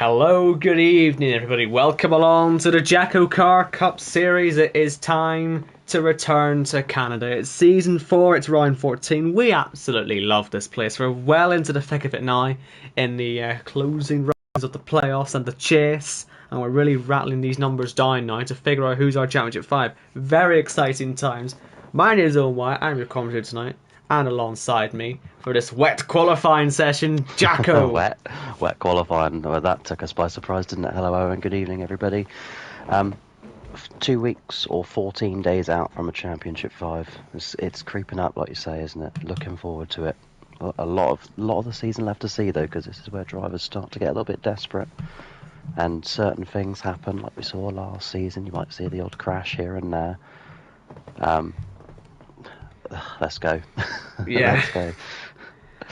Hello, good evening, everybody. Welcome along to the JACKOCAR Cup Series. It is time to return to Canada. It's season 4, it's round 14. We absolutely love this place. We're well into the thick of it now in the closing rounds of the playoffs and the chase. And we're really rattling these numbers down now to figure out who's our Championship 5. Very exciting times. My name is Owen White. I'm your commentator tonight. And alongside me for this wet qualifying session, Jacko. wet qualifying. Well, that took us by surprise, didn't it? Hello, Owen. Good evening, everybody. 2 weeks or 14 days out from a Championship 5. It's creeping up, like you say, isn't it? Looking forward to it. A lot of the season left to see, though, because this is where drivers start to get a little bit desperate. And certain things happen, like we saw last season. You might see the odd crash here and there. Let's go. Yeah. Let's go.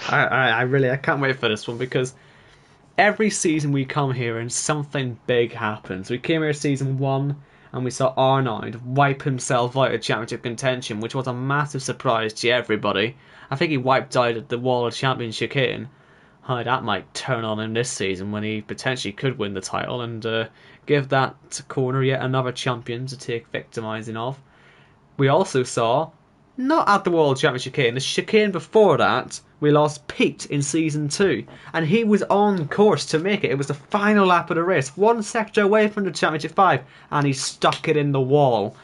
I can't wait for this one because every season we come here and something big happens. We came here season 1 and we saw Arnold wipe himself out of championship contention, which was a massive surprise to everybody. I think he wiped out at the wall of championship chicane. How that might turn on him this season when he potentially could win the title and give that corner yet another champion to take victimising of. We also saw, not at the World Championship chicane, the chicane before that, we lost Pete in Season 2. And he was on course to make it. It was the final lap of the race. 1 sector away from the Championship 5. And he stuck it in the wall.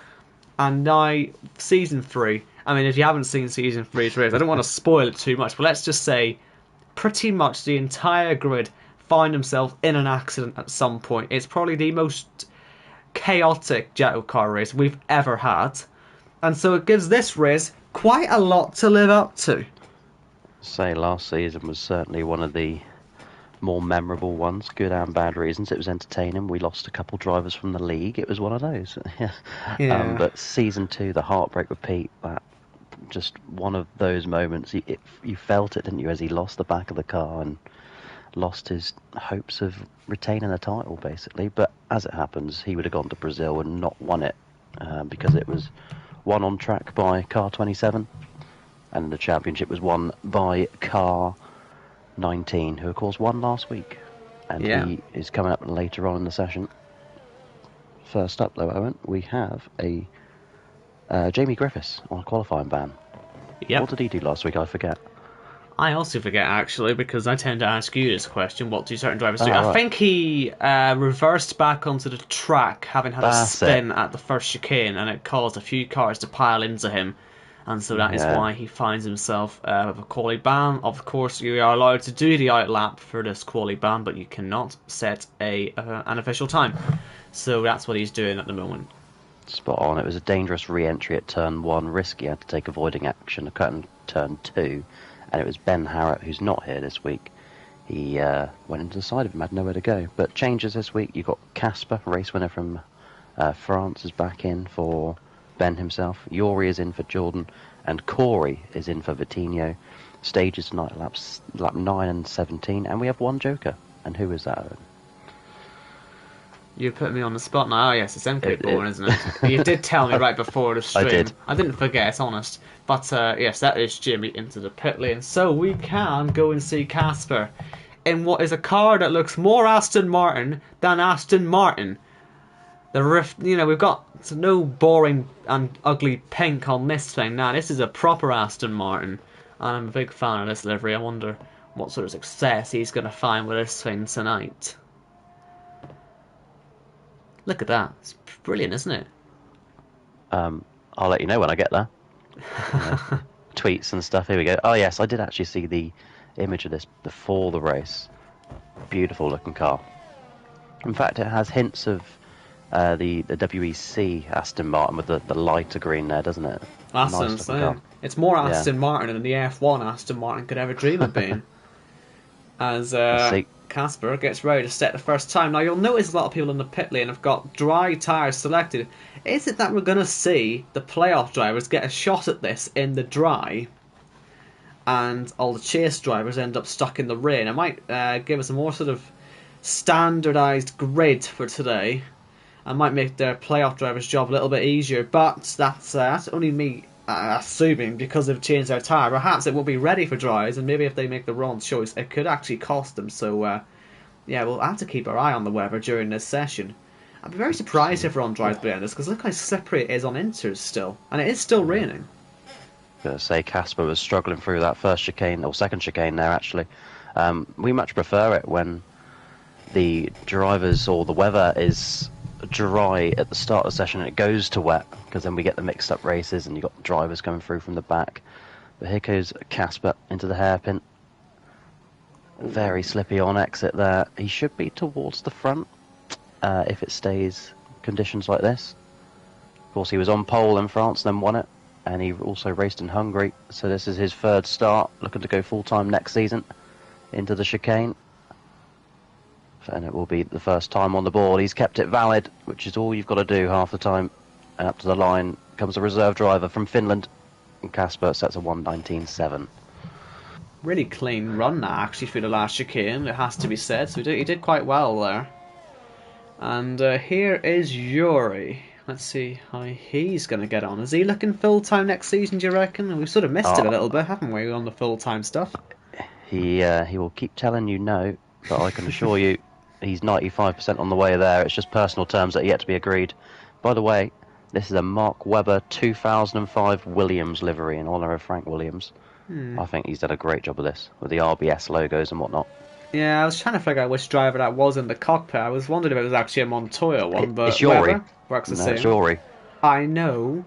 And now, Season 3. I mean, if you haven't seen Season 3's race, I don't want to spoil it too much. But let's just say, pretty much the entire grid found himself in an accident at some point. It's probably the most chaotic JACKOCAR race we've ever had. And so it gives this race quite a lot to live up to. Say last season was certainly one of the more memorable ones, good and bad reasons. It was entertaining. We lost a couple drivers from the league. It was one of those. Yeah. But season 2, the heartbreak with Pete, that just one of those moments. You felt it, didn't you, as he lost the back of the car and lost his hopes of retaining the title, basically. But as it happens, he would have gone to Brazil and not won it because it was won on track by car 27, and the championship was won by car 19, who of course won last week, and he is coming up later on in the session. First up, though, Owen, we have a Jamie Griffiths on a qualifying ban. Yep. What did he do last week? I forget. I also forget, actually, because I tend to ask you this question, what do certain drivers do? I Right. think he reversed back onto the track, having had a spin at the first chicane, and it caused a few cars to pile into him. And so that is why he finds himself with a quali ban. Of course, you are allowed to do the outlap for this quali ban, but you cannot set an official time. So that's what he's doing at the moment. Spot on. It was a dangerous re-entry at turn 1, risky. Had to take avoiding action, a cut in turn 2. And it was Ben Harrott, who's not here this week. He went into the side of him, had nowhere to go. But changes this week. You've got Casper, race winner from France, is back in for Ben himself. Yori is in for Jordan. And Corey is in for Vitinho. Stages tonight, lap 9 and 17. And we have one joker. And who is that, Owen? You put me on the spot now. Oh, yes, it's MK Born, isn't it? You did tell me right before the stream. I did. I didn't forget, honest. But yes, that is Jimmy into the pit lane. So we can go and see Casper in what is a car that looks more Aston Martin than Aston Martin. The rift, we've got no boring and ugly pink on this thing. Now, this is a proper Aston Martin. And I'm a big fan of this livery. I wonder what sort of success he's going to find with this thing tonight. Look at that. It's brilliant, isn't it? I'll let you know when I get there. Tweets and stuff. Here we go. Oh, yes, I did actually see the image of this before the race. Beautiful looking car. In fact, it has hints of the WEC Aston Martin with the lighter green there, doesn't it? That's nice insane. It's more Aston Martin than the F1 Aston Martin could ever dream of being. As Casper gets ready to set the first time. Now, you'll notice a lot of people in the pit lane have got dry tyres selected. Is it that we're going to see the playoff drivers get a shot at this in the dry, and all the chase drivers end up stuck in the rain? It might give us a more sort of standardised grid for today, and might make their playoff drivers' job a little bit easier, but that's only me assuming, because they've changed their tyre. Perhaps it won't be ready for dries, and maybe if they make the wrong choice, it could actually cost them. So Yeah, we'll have to keep our eye on the weather during this session. I'd be very surprised if Ron drives behind us, because look how slippery it is on inters still. And it is still raining. Gonna say Casper was struggling through that first chicane, or second chicane there actually. We much prefer it when the drivers or the weather is dry at the start of the session and it goes to wet, because then we get the mixed up races and you've got drivers coming through from the back. But here goes Casper into the hairpin. Very slippy on exit there. He should be towards the front if it stays conditions like this. Of course, he was on pole in France, then won it, and he also raced in Hungary. So this is his third start, looking to go full time next season into the chicane. And it will be the first time on the board. He's kept it valid, which is all you've got to do half the time. And up to the line comes a reserve driver from Finland, and Casper sets a 1:19.7. Really clean run that actually through the last chicane, it has to be said. So he did quite well there. And here is Yuri. Let's see how he's going to get on. Is he looking full time next season, do you reckon? We've sort of missed it a little bit, haven't we, on the full time stuff? He will keep telling you no, but I can assure you he's 95% on the way there. It's just personal terms that are yet to be agreed. By the way, this is a Mark Webber 2005 Williams livery in honour of Frank Williams. I think he's done a great job of this, with the RBS logos and whatnot. Yeah, I was trying to figure out which driver that was in the cockpit. I was wondering if it was actually a Montoya one, but it's Yuri. Webber works the same. It's Yuri. I know,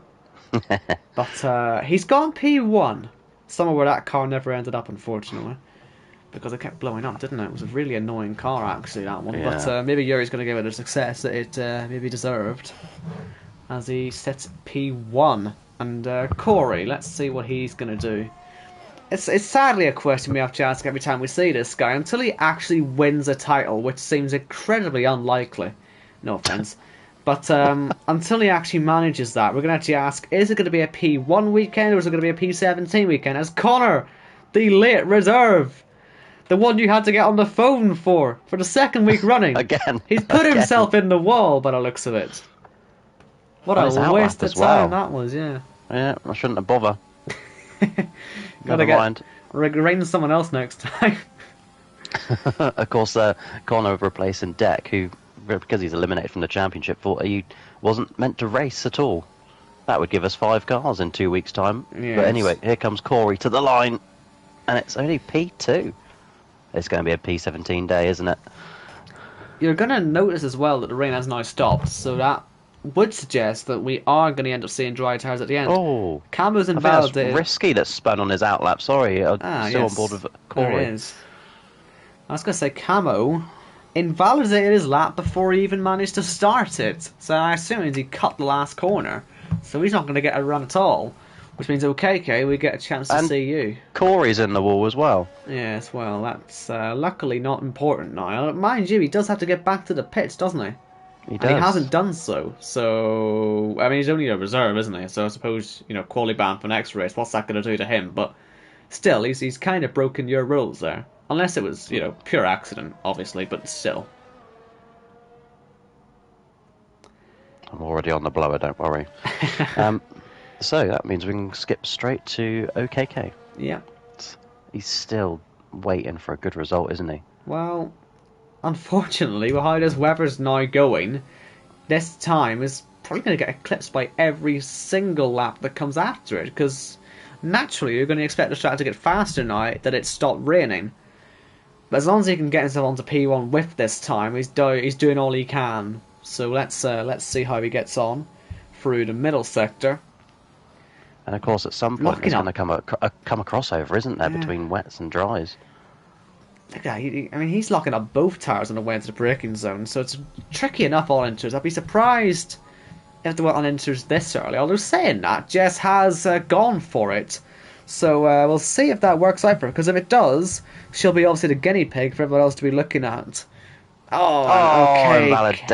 but he's gone P1. Somewhere where that car never ended up, unfortunately. Because it kept blowing up, didn't it? It was a really annoying car, actually, that one. Yeah. But maybe Yuri's going to give it a success that it maybe deserved. As he sets P1. And Corey, let's see what he's going to do. It's sadly a question we have to ask every time we see this guy. Until he actually wins a title, which seems incredibly unlikely. No offence. But until he actually manages that, we're going to actually ask, is it going to be a P1 weekend or is it going to be a P17 weekend? As Connor, the late reserve, the one you had to get on the phone for the second week running. Again. He's put himself in the wall by the looks of it. What a waste of time that was, yeah. Yeah, I shouldn't have bothered. Gotta get rein someone else next time. Of course, Connor replacing Deck, who, because he's eliminated from the championship, thought he wasn't meant to race at all. That would give us 5 cars in 2 weeks' time. Yes. But anyway, here comes Corey to the line, and it's only P2. It's going to be a P17 day, isn't it? You're going to notice as well that the rain has now stopped, so that would suggest that we are going to end up seeing dry tyres at the end. Oh, Camo's invalidated. That's risky that spun on his outlap. Sorry, I'm still on board with Corey. There is. I was going to say Camo invalidated his lap before he even managed to start it. So I assume he cut the last corner. So he's not going to get a run at all. Which means, okay, we get a chance to see you. Corey's in the wall as well. Yes, well, that's luckily not important now. Mind you, he does have to get back to the pits, doesn't he? He does. And he hasn't done so. So, I mean, he's only a reserve, isn't he? So I suppose, quality ban for next race, what's that going to do to him? But still, he's kind of broken your rules there. Unless it was, pure accident, obviously, but still. I'm already on the blower, don't worry. So that means we can skip straight to OKK. Yeah. He's still waiting for a good result, isn't he? Well, unfortunately, with how this weather's now going, this time is probably going to get eclipsed by every single lap that comes after it, because naturally you're going to expect the track to get faster now that it's stopped raining. But as long as he can get himself onto P1 with this time, he's doing all he can. So let's see how he gets on through the middle sector. And of course, at some point there's going to come a crossover, isn't there, between wets and dries? Yeah, I mean, he's locking up both tyres on the way into the braking zone, so it's tricky enough on inters. I'd be surprised if they went on inters this early. Although saying that, Jess has gone for it. So we'll see if that works out for her, because if it does, she'll be obviously the guinea pig for everyone else to be looking at. Invalidation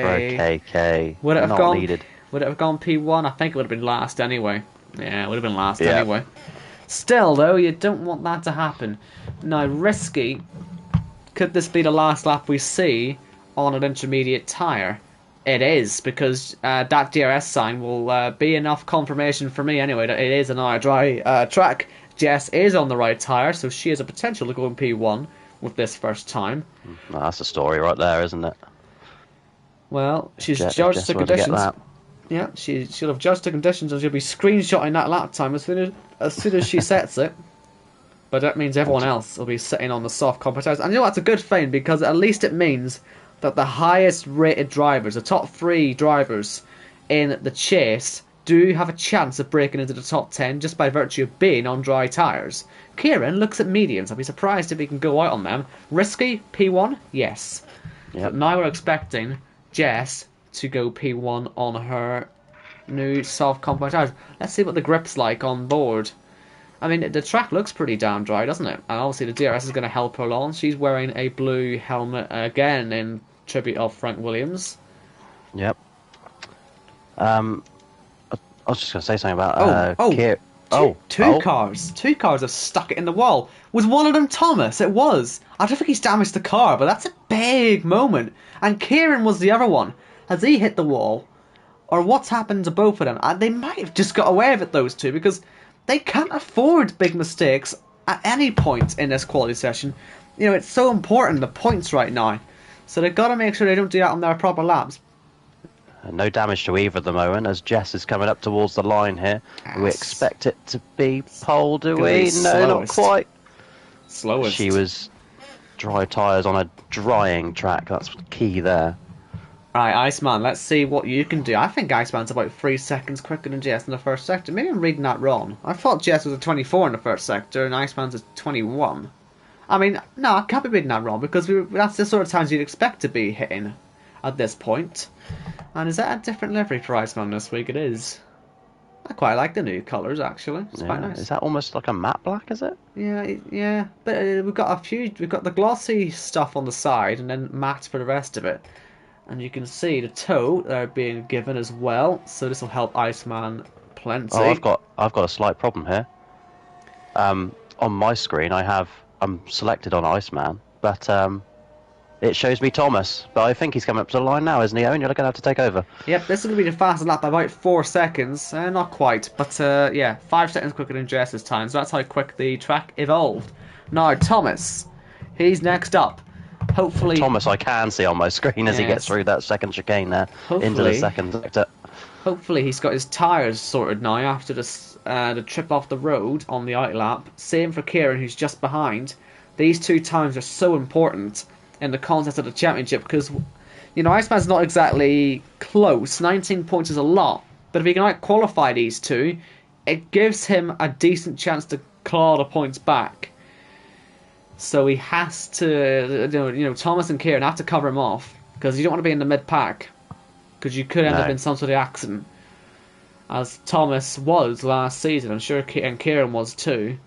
for OKK. Would it have Not gone needed. Would it have gone P1? I think it would have been last anyway. Yeah, it would have been last anyway. Still, though, you don't want that to happen. Now, risky. Could this be the last lap we see on an intermediate tyre? It is, because that DRS sign will be enough confirmation for me anyway that it is an dry track. Jess is on the right tyre, so she has a potential to go in P1 with this first time. Well, that's a story right there, isn't it? Well, she's Jess judged the were to get conditions. that. Yeah, she'll have judged the conditions and she'll be screenshotting that lap time as soon as she sets it. But that means everyone else will be sitting on the soft competitors. And you know what? It's a good thing, because at least it means that the highest rated drivers, the top 3 drivers in the chase, do have a chance of breaking into the top 10 just by virtue of being on dry tyres. Kieran looks at mediums. I'll be surprised if he can go out on them. Risky, P1? Yes. Yep. But now we're expecting Jess to go P1 on her new soft compound tyres. Let's see what the grip's like on board. I mean, the track looks pretty damn dry, doesn't it? And obviously the DRS is going to help her along. She's wearing a blue helmet again in tribute of Frank Williams. Yep. I was just going to say something about Two cars have stuck it in the wall. Was one of them Thomas? It was. I don't think he's damaged the car, but that's a big moment. And Kieran was the other one. Has he hit the wall? Or what's happened to both of them? They might have just got away with it, those two, because they can't afford big mistakes at any point in this quality session. You know, it's so important, the points right now. So they've got to make sure they don't do that on their proper laps. No damage to either at the moment, as Jess is coming up towards the line here. Yes. We expect it to be pole, do we? No, slowest. not quite. Slowest. She was dry tyres on a drying track. That's key there. Right, Iceman, let's see what you can do. I think Iceman's about 3 seconds quicker than Jess in the first sector. Maybe I'm reading that wrong. I thought Jess was a 24 in the first sector and Iceman's a 21. I mean, no, I can't be reading that wrong, because that's the sort of times you'd expect to be hitting at this point. And is that a different livery for Iceman this week? It is. I quite like the new colours, actually. It's quite nice. Is that almost like a matte black, is it? Yeah. But we've got the glossy stuff on the side and then matte for the rest of it. And you can see the toe they're being given as well, so this will help Iceman plenty. Oh, I've got a slight problem here. On my screen, I'm selected on Iceman, but it shows me Thomas. But I think he's coming up to the line now, isn't he, Owen? You're going to have to take over. Yep, this is going to be the fastest lap by about 4 seconds. Not quite, but yeah, 5 seconds quicker than Jess's time. So that's how quick the track evolved. Now Thomas, he's next up. Hopefully, Thomas, I can see on my screen as he gets through that second chicane there into the second sector. Hopefully, he's got his tyres sorted now after the trip off the road on the out lap. Same for Kieran, who's just behind. These 2 times are so important in the contest of the championship because, you know, Iceman's not exactly close. 19 points is a lot, but if he can out-qualify these 2, it gives him a decent chance to claw the points back. So he has to, you know, Thomas and Kieran have to cover him off because you don't want to be in the mid-pack because you could end up in some sort of accident, as Thomas was last season. I'm sure and Kieran was too.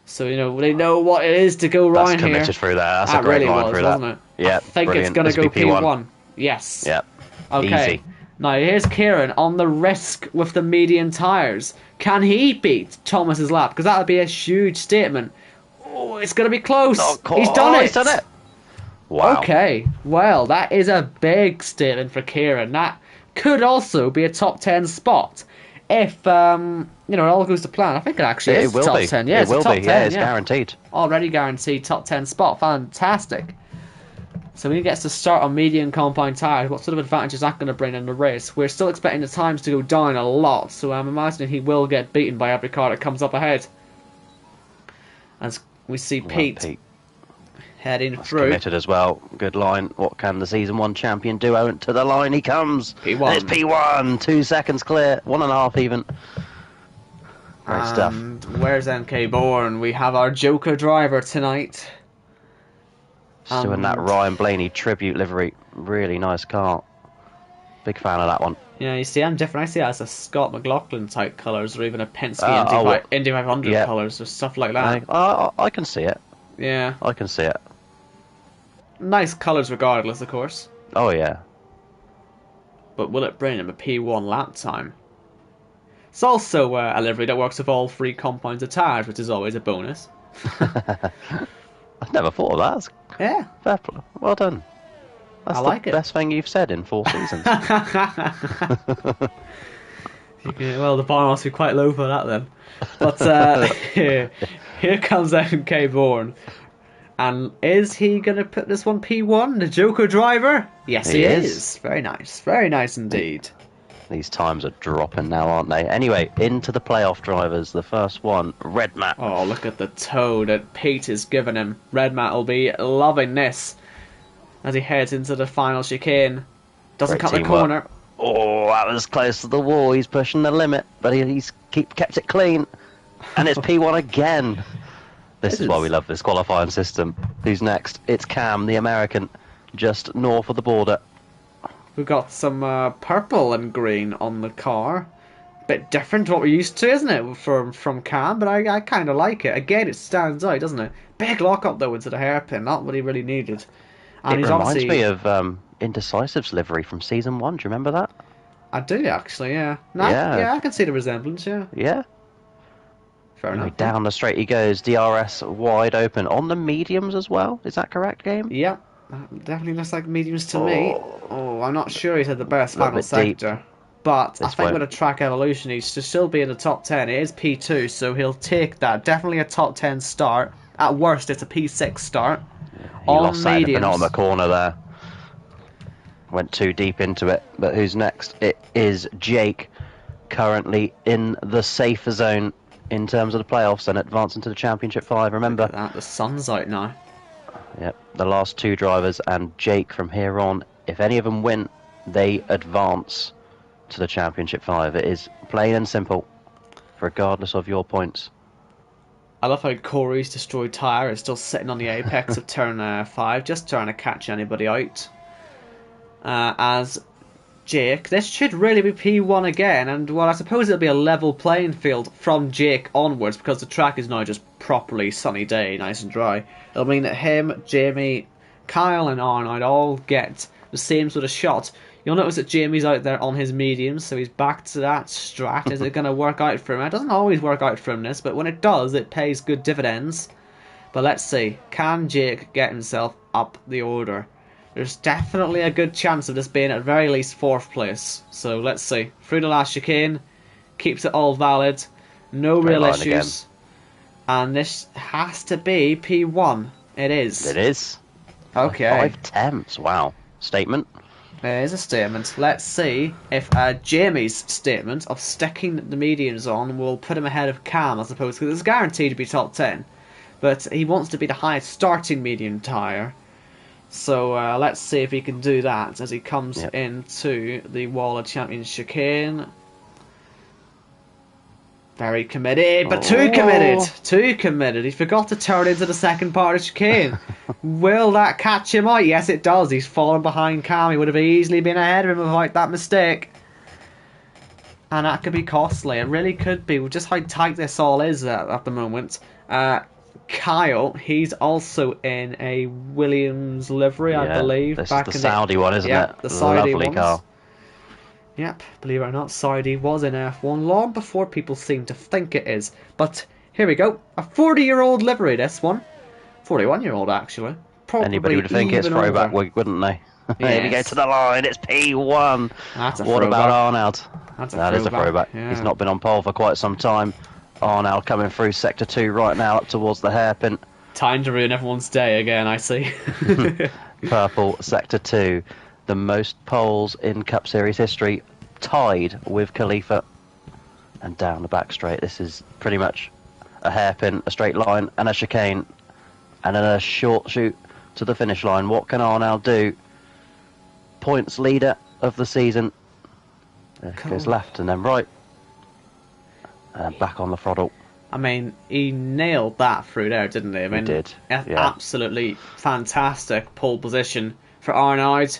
So, you know, they know what it is to go round here. That's committed through there. That's a great line through that. Wasn't it? Yeah, I think brilliant. It's going to go P1. P1. Yes. Yep. Okay. Easy. Now, here's Kieran on the risk with the median tyres. Can he beat Thomas's lap? Because that would be a huge statement. Oh, it's going to be close. He's done it. He's done it. Wow. Okay. Well, that is a big statement for Kieran. That could also be a top 10 spot. If, you know, it all goes to plan. I think it actually is top 10. Yeah, it will be. 10, yeah, it's guaranteed. Already guaranteed top 10 spot. Fantastic. So when he gets to start on medium compound tyres, what sort of advantage is that going to bring in the race? We're still expecting the times to go down a lot, so I'm imagining he will get beaten by every car that comes up ahead. As we see Pete heading through. Committed as well. Good line. What can the Season 1 champion do? Out to the line he comes. P1. It's P1. 2 seconds clear. 1.5 even. Great stuff. Where's NK Bourne? We have our Joker driver tonight. Just doing that Ryan Blaney tribute livery. Really nice car. Big fan of that one. Yeah, you see, I'm different. I see that as a Scott McLaughlin type colours, or even a Penske Indy 500 colours, or stuff like that. I can see it. Yeah. I can see it. Nice colours regardless, of course. Oh, yeah. But will it bring him a P1 lap time? It's also a livery that works with all 3 compounds of tyres, which is always a bonus. I've never thought of that. Yeah. Fair play. Well done. That's the best thing you've said in 4 seasons. Well, the bar must be quite low for that then. But here comes MK Bourne. And is he going to put this one P1, the Joker driver? Yes, he is. Very nice. Very nice indeed. These times are dropping now, aren't they? Anyway, into the playoff drivers. The first one, Red Matt. Oh, look at the toe that Pete is giving him. Red Matt will be loving this as he heads into the final chicane. Doesn't cut the corner. Oh, that was close to the wall. He's pushing the limit, but he's kept it clean. And it's P1 again. This is why we love this qualifying system. Who's next? It's Cam, the American, just north of the border. We've got some purple and green on the car. Bit different to what we're used to, isn't it, from Cam? But I kind of like it. Again, it stands out, doesn't it? Big lock-up, though, into the hairpin. Not what he really needed. And it reminds me of Indecisive's livery from Season 1. Do you remember that? I do, actually, yeah. No, yeah, I can see the resemblance, yeah. Yeah. Fair enough. Down the straight he goes. DRS wide open. On the mediums as well. Is that correct, Game? Yeah. Definitely looks like mediums to me. Oh, I'm not sure he's had the best final sector. But I think with a track evolution, he's to still be in the top 10. It is P2, so he'll take that. Definitely a top 10 start. At worst, it's a P6 start. He lost that in the penultimate corner there. Went too deep into it. But who's next? It is Jake, currently in the safer zone in terms of the playoffs and advancing to the Championship 5. Remember that, the sun's out now. Yep, the last two drivers and Jake from here on, if any of them win, they advance to the Championship 5. It is plain and simple, regardless of your points. I love how Corey's destroyed tyre is still sitting on the apex of turn 5, just trying to catch anybody out. As Jake, this should really be P1 again, and well, I suppose it'll be a level playing field from Jake onwards because the track is now just properly sunny day, nice and dry. It'll mean that him, Jamie, Kyle and Arnold all get the same sort of shot. You'll notice that Jamie's out there on his mediums, so he's back to that strat. Is it going to work out for him? It doesn't always work out for him, this, but when it does, it pays good dividends. But let's see, can Jake get himself up the order? There's definitely a good chance of this being at very least 4th place. So let's see. Through the last chicane, keeps it all valid, no real issues. And this has to be P1. It is. It is. Okay. 5 temps. Wow. Statement. There is a statement. Let's see if Jamie's statement of sticking the mediums on will put him ahead of Cam, I suppose, because it's guaranteed to be top 10. But he wants to be the highest starting medium tyre. So let's see if he can do that as he comes into the Wall of Champions chicane. Very committed, but too committed. Too committed. He forgot to turn into the second part of the chicane. Will that catch him out? Yes, it does. He's fallen behind Cam. He would have easily been ahead of him without that mistake. And that could be costly. It really could be. Just how tight this all is at the moment. Kyle, he's also in a Williams livery, I believe. This is the Saudi one, isn't it? The Saudi lovely car. Yep, believe it or not, Saudi was in F1 long before people seem to think it is. But here we go. A 40-year-old livery, this one. 41-year-old, actually. Probably anybody would think it's throwback week, wouldn't they? Here we go to the line, it's P1. That's a what throwback. About Arnold? That is a throwback. Yeah. He's not been on pole for quite some time. Arnold coming through Sector 2 right now up towards the hairpin. Time to ruin everyone's day again, I see. Purple Sector 2. The most poles in Cup Series history, tied with Khalifa. And down the back straight, this is pretty much a hairpin, a straight line, and a chicane, and then a short shoot to the finish line. What can Arnold do? Points leader of the season. Goes left and then right. And back on the throttle. I mean, he nailed that through there, didn't he? I mean, he did. Absolutely fantastic pole position for Arnold.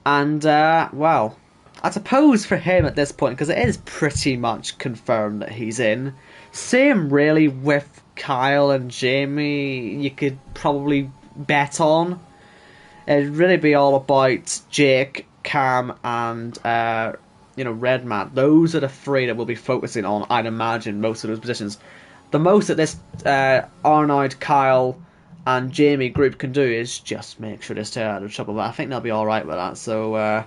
And, well, I suppose for him at this point, because it is pretty much confirmed that he's in. Same, really, with Kyle and Jamie, you could probably bet on. It'd really be all about Jake, Cam, and, Red Matt. Those are the three that we'll be focusing on, I'd imagine, most of those positions. The most that this Arnold, Kyle, and Jamie group can do is just make sure they stay out of trouble. But I think they'll be alright with that. So,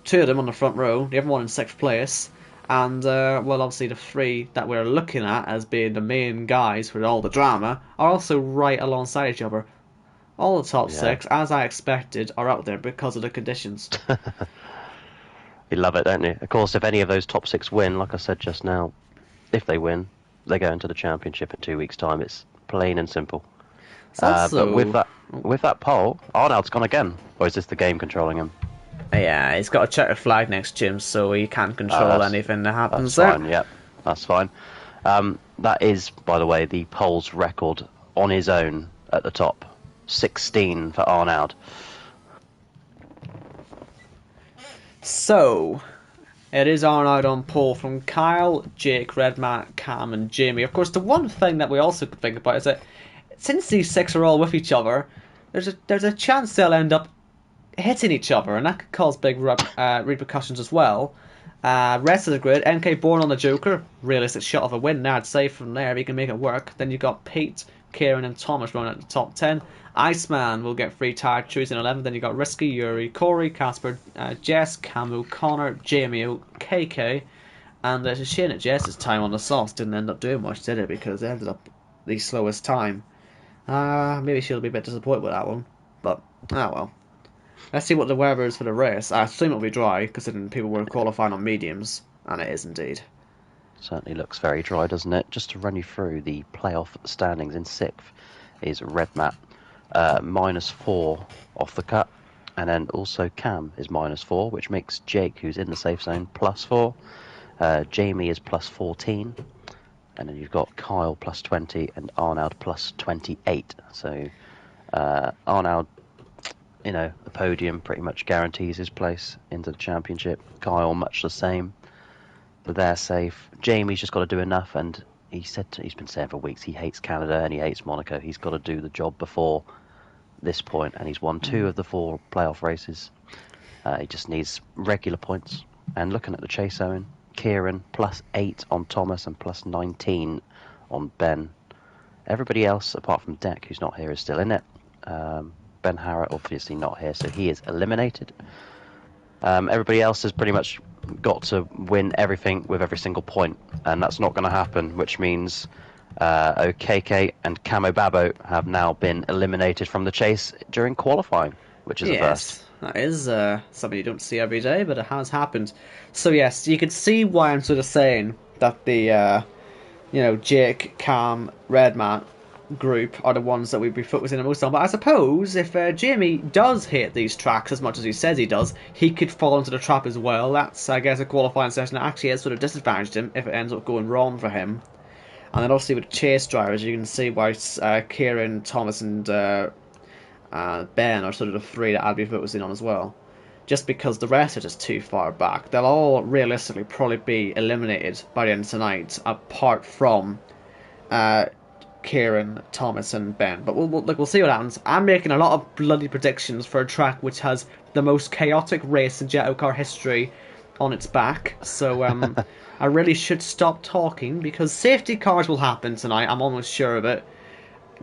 two of them on the front row, the other one in 6th place. And, well, obviously the three that we're looking at as being the main guys for all the drama are also right alongside each other. All the top Yeah. 6, as I expected, are out there because of the conditions. You love it, don't you? Of course, if any of those top 6 win, like I said just now, if they win, they go into the championship in 2 weeks' time. It's plain and simple. It's But also... with that pole, Arnold's gone again. Or is this the game controlling him? Yeah, he's got a checkered flag next to him, so he can't control That's anything that that's happens there. fine. Yep, that's fine. That is, by the way, the pole's record on his own at the top. 16 for Arnold. So, it is Arnold on pole from Kyle, Jake, Redmat, Cam, and Jamie. Of course, the one thing that we also could think about is that since these 6 are all with each other, there's a chance they'll end up hitting each other, and that could cause big repercussions as well. Rest of the grid, NK Born on the Joker, realistic shot of a win now, I'd say from there, if he can make it work. Then you've got Pete, Kieran, and Thomas running at the top 10. Iceman will get free tire choosing 11. Then you've got Risky, Yuri, Corey, Casper, Jess, Camu, Connor, Jamie, KK, and it's a shame that Jess's time on the sauce didn't end up doing much, did it? Because it ended up the slowest time. Maybe she'll be a bit disappointed with that one, but well. Let's see what the weather is for the race. I assume it'll be dry, considering people were qualifying on mediums, and it is indeed. Certainly looks very dry, doesn't it? Just to run you through the playoff standings, in 6th is Redmat, -4 off the cut. And then also Cam is -4, which makes Jake, who's in the safe zone, +4. Jamie is +14. And then you've got Kyle +20 and Arnold +28. So Arnold, the podium pretty much guarantees his place into the championship. Kyle, much the same. But they're safe. Jamie's just got to do enough, and he's been saying for weeks he hates Canada and he hates Monaco. He's got to do the job before this point, and he's won 2 of the 4 playoff races. He just needs regular points. And looking at the chase zone, Kieran +8 on Thomas and +19 on Ben. Everybody else, apart from Deck, who's not here, is still in it. Ben Harrett obviously not here, so he is eliminated. Everybody else has pretty much got to win everything with every single point, and that's not going to happen, which means OKK and Camo Babo have now been eliminated from the chase during qualifying, which is a first. That is something you don't see every day, but it has happened. So yes, you can see why I'm sort of saying that the Jake, Cam, Redman group are the ones that we'd be focusing the most on. But I suppose if Jamie does hate these tracks as much as he says he does, he could fall into the trap as well. That's, I guess, a qualifying session that actually has sort of disadvantaged him if it ends up going wrong for him. And then obviously with the chase drivers, you can see why Kieran, Thomas, and Ben are sort of the 3 that I'd be focusing on as well. Just because the rest are just too far back. They'll all realistically probably be eliminated by the end of tonight, apart from Kieran, Thomas, and Ben. But we'll see what happens. I'm making a lot of bloody predictions for a track which has the most chaotic race in JACKOCAR history on its back. So I really should stop talking, because safety cars will happen tonight. I'm almost sure of it.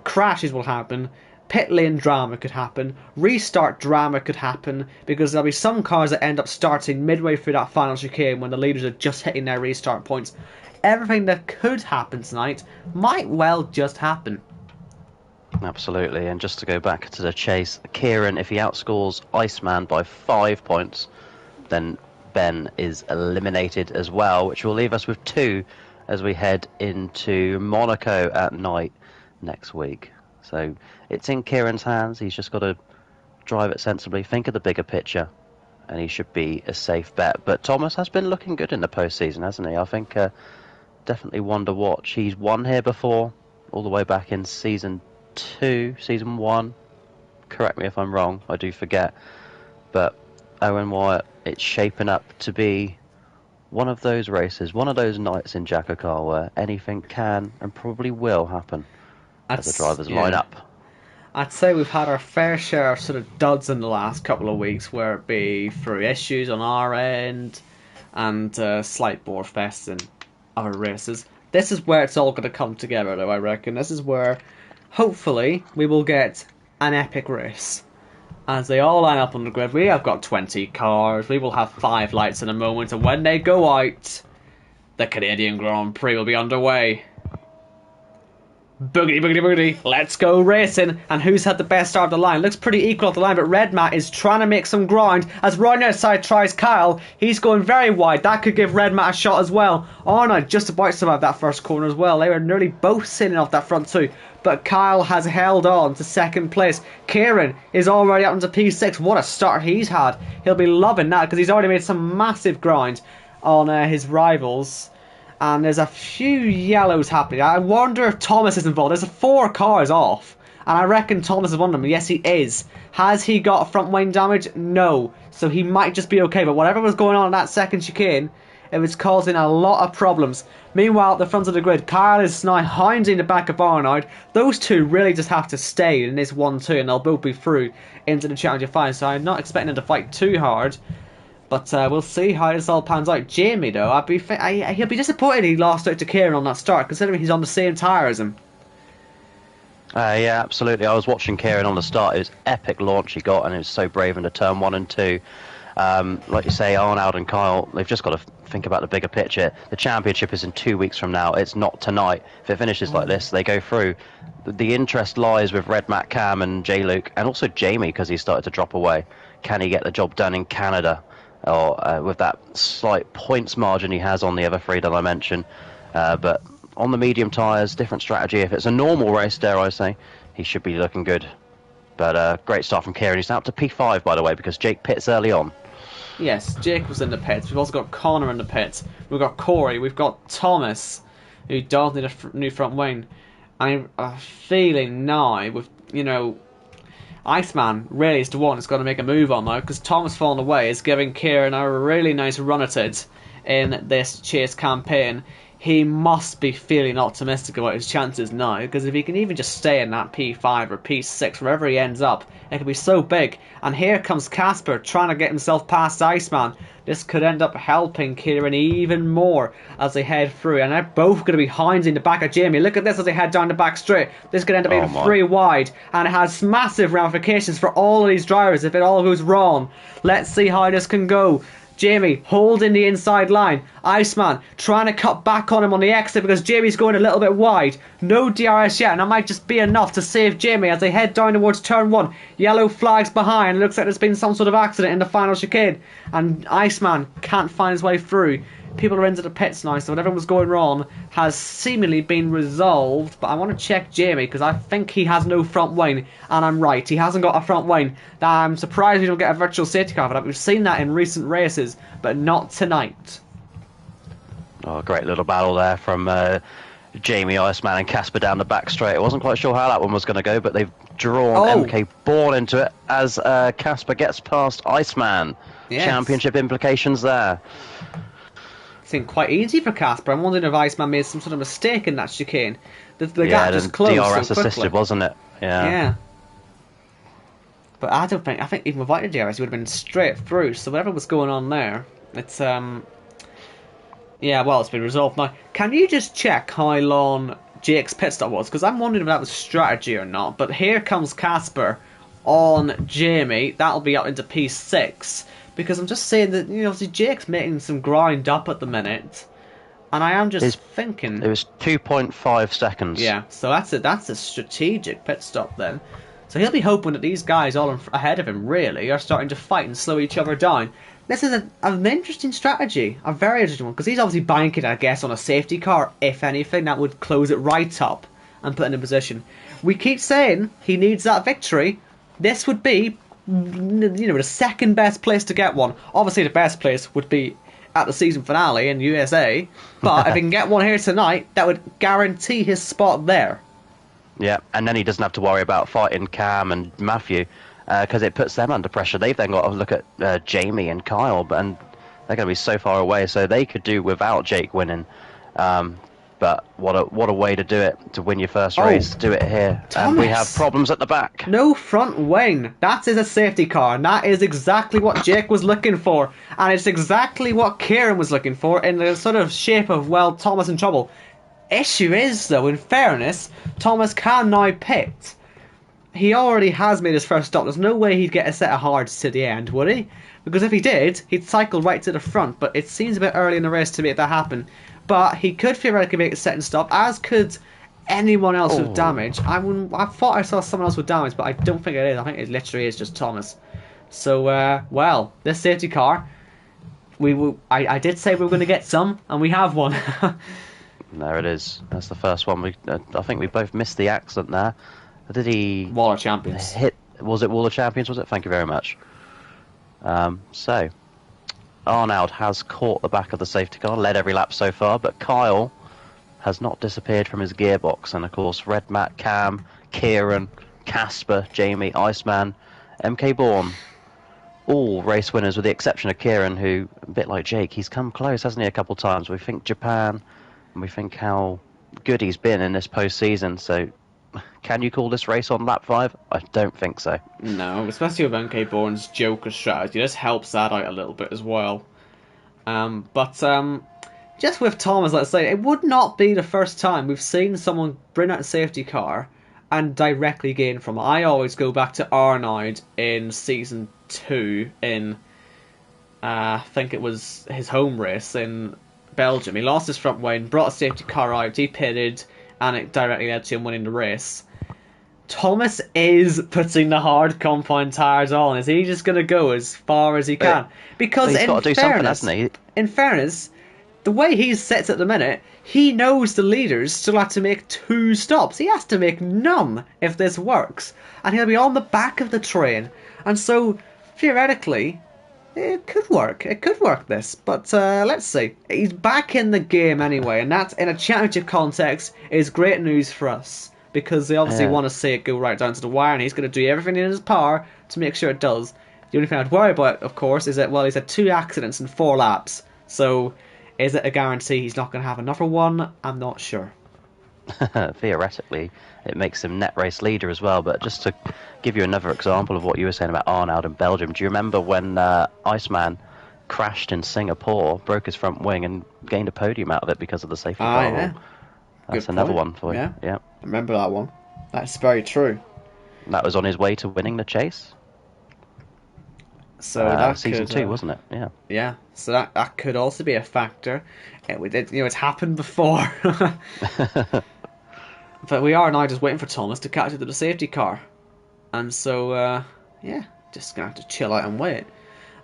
Crashes will happen. Pit lane drama could happen. Restart drama could happen, because there'll be some cars that end up starting midway through that final chicane when the leaders are just hitting their restart points. Everything that could happen tonight might well just happen. Absolutely, and just to go back to the chase, Kieran, if he outscores Iceman by 5 points, then Ben is eliminated as well, which will leave us with 2 as we head into Monaco at night next week. So it's in Kieran's hands. He's just got to drive it sensibly, think of the bigger picture, and he should be a safe bet. But Thomas has been looking good in the postseason, hasn't he? I think definitely one to watch. He's won here before, all the way back in season 1. Correct me if I'm wrong, I do forget. But Owen Wyatt, it's shaping up to be one of those races, one of those nights in JACKOCAR where anything can and probably will happen as the drivers line up. I'd say we've had our fair share of sort of duds in the last couple of weeks, where it be through issues on our end and slight bore fests in other races. This is where it's all going to come together, though, I reckon. This is where, hopefully, we will get an epic race. As they all line up on the grid, we have got 20 cars, we will have 5 lights in a moment, and when they go out, the Canadian Grand Prix will be underway. Boogity, boogity, boogity. Let's go racing. And who's had the best start of the line? Looks pretty equal at the line, but Red Matt is trying to make some ground. As right outside tries Kyle, he's going very wide. That could give Red Matt a shot as well. Arnold just about survived that first corner as well. They were nearly both sailing off that front two. But Kyle has held on to second place. Kieran is already up into P6. What a start he's had. He'll be loving that because he's already made some massive ground on his rivals. And there's a few yellows happening. I wonder if Thomas is involved. There's 4 cars off. And I reckon Thomas is one of them. Yes, he is. Has he got front wing damage? No. So he might just be okay. But whatever was going on in that second chicane, it was causing a lot of problems. Meanwhile, at the front of the grid, Kyle is now hounding the back of Barnard. Those two really just have to stay in this 1-2. And they'll both be through into the Challenger 5. So I'm not expecting them to fight too hard. But we'll see how this all pans out. Jamie, though, he'll be disappointed he lost out to Kieran on that start, considering he's on the same tyre as him. Yeah, absolutely. I was watching Kieran on the start. It was epic launch he got, and he was so brave into turn 1 and 2. Like you say, Arnold and Kyle, they've just got to think about the bigger picture. The championship is in 2 weeks from now. It's not tonight. If it finishes like this, they go through. The interest lies with Red Matt Cam and J-Luke, and also Jamie, because he started to drop away. Can he get the job done in Canada? Or with that slight points margin he has on the other 3 that I mentioned. But on the medium tyres, different strategy. If it's a normal race, dare I say, he should be looking good. But great start from Kieran. He's now up to P5, by the way, because Jake pits early on. Yes, Jake was in the pits. We've also got Connor in the pits. We've got Corey. We've got Thomas, who does need a new front wing. I'm feeling now with, Iceman really is the one that's got to make a move on now, because Thomas falling away is giving Kieran a really nice run at it in this chase campaign. He must be feeling optimistic about his chances now, because if he can even just stay in that P5 or P6, wherever he ends up, it could be so big. And here comes Casper trying to get himself past Iceman. This could end up helping Kieran even more as they head through. And they're both going to be hounding the back of Jamie. Look at this as they head down the back straight. This could end up being 3 wide. And it has massive ramifications for all of these drivers if it all goes wrong. Let's see how this can go. Jamie holding the inside line. Iceman trying to cut back on him on the exit because Jamie's going a little bit wide. No DRS yet, and that might just be enough to save Jamie as they head down towards turn 1. Yellow flags behind. Looks like there's been some sort of accident in the final chicane. And Iceman can't find his way through. People are into the pits now, so whatever was going wrong has seemingly been resolved. But I want to check Jamie because I think he has no front wing, and I'm right. He hasn't got a front wing. I'm surprised we don't get a virtual safety car for that. We've seen that in recent races, but not tonight. Oh, great little battle there from Jamie, Iceman, and Casper down the back straight. I wasn't quite sure how that one was going to go, but they've drawn MK Born into it as Casper gets past Iceman. Yes. Championship implications there. Seemed quite easy for Casper. I'm wondering if Iceman made some sort of mistake in that chicane. The gap just closed DRS so quickly. assisted, wasn't it? Yeah. But I think even without the DRS, he would have been straight through. So whatever was going on there, it's yeah, well, it's been resolved now. Can you just check how long Jake's pit stop was? Because I'm wondering if that was strategy or not. But here comes Casper on Jamie. That'll be up into P6. Because I'm just saying that, obviously Jake's making some grind up at the minute. And I am just thinking... It was 2.5 seconds. Yeah, so that's a strategic pit stop then. So he'll be hoping that these guys all ahead of him, really, are starting to fight and slow each other down. This is an interesting strategy. A very interesting one. Because he's obviously banking, I guess, on a safety car. If anything, that would close it right up and put him in a position. We keep saying he needs that victory. This would be... the second best place to get one. Obviously the best place would be at the season finale in USA, but if he can get one here tonight, that would guarantee his spot there. Yeah, and then he doesn't have to worry about fighting Cam and Matthew because it puts them under pressure. They've then got to look at Jamie and Kyle, and they're going to be so far away, so they could do without Jake winning. But what a way to do it, to win your first race. Do it here. And we have problems at the back. No front wing. That is a safety car, and that is exactly what Jake was looking for. And it's exactly what Kieran was looking for in the sort of shape of, well, Thomas in trouble. Issue is, though, in fairness, Thomas can now pit. He already has made his first stop. There's no way he'd get a set of hards to the end, would he? Because if he did, he'd cycle right to the front. But it seems a bit early in the race to make that happen. But he could theoretically make a second stop, as could anyone else with damage. I thought I saw someone else with damage, but I don't think it is. I think it literally is just Thomas. So, well, this safety car, I did say we were going to get some, and we have one. There it is. That's the first one. I think we both missed the accident there. Did he... Wall of Champions. Was it Wall of Champions, was it? Thank you very much. So, Arnaud has caught the back of the safety car, led every lap so far, but Kyle has not disappeared from his gearbox. And, of course, Red Matt, Cam, Kieran, Casper, Jamie, Iceman, MK Bourne, all race winners with the exception of Kieran, who, a bit like Jake, he's come close, hasn't he, a couple of times. We think Japan, and we think how good he's been in this postseason. So, can you call this race on lap 5? I don't think so. No, especially with MK Bourne's Joker strategy. This helps that out a little bit as well. But just with Thomas, let's say, it would not be the first time we've seen someone bring out a safety car and directly gain from it. I always go back to Arnaud in Season 2 in, I think it was his home race in Belgium. He lost his front wing, brought a safety car out, he pitted, and it directly led to him winning the race. Thomas is putting the hard compound tyres on. Is he just going to go as far as he can? Because he's got to do something, hasn't he? In fairness, the way he sits at the minute, he knows the leaders still have to make 2 stops. He has to make none if this works. And he'll be on the back of the train. And so, theoretically, it could work. It could work, this. But let's see. He's back in the game anyway. And that, in a championship context, is great news for us. Because they obviously want to see it go right down to the wire. And he's going to do everything in his power to make sure it does. The only thing I'd worry about, of course, is that, well, he's had 2 accidents in 4 laps. So, is it a guarantee he's not going to have another one? I'm not sure. Theoretically, it makes him net race leader as well. But just to give you another example of what you were saying about Arnaud in Belgium, do you remember when Iceman crashed in Singapore, broke his front wing, and gained a podium out of it because of the safety car rule? Yeah. That's another one for you. Yeah. I remember that one. That's very true. That was on his way to winning the chase. So that season could, 2, wasn't it? Yeah. Yeah. So that could also be a factor. It's happened before. But we are now just waiting for Thomas to catch up to the safety car, and so just gonna have to chill out and wait.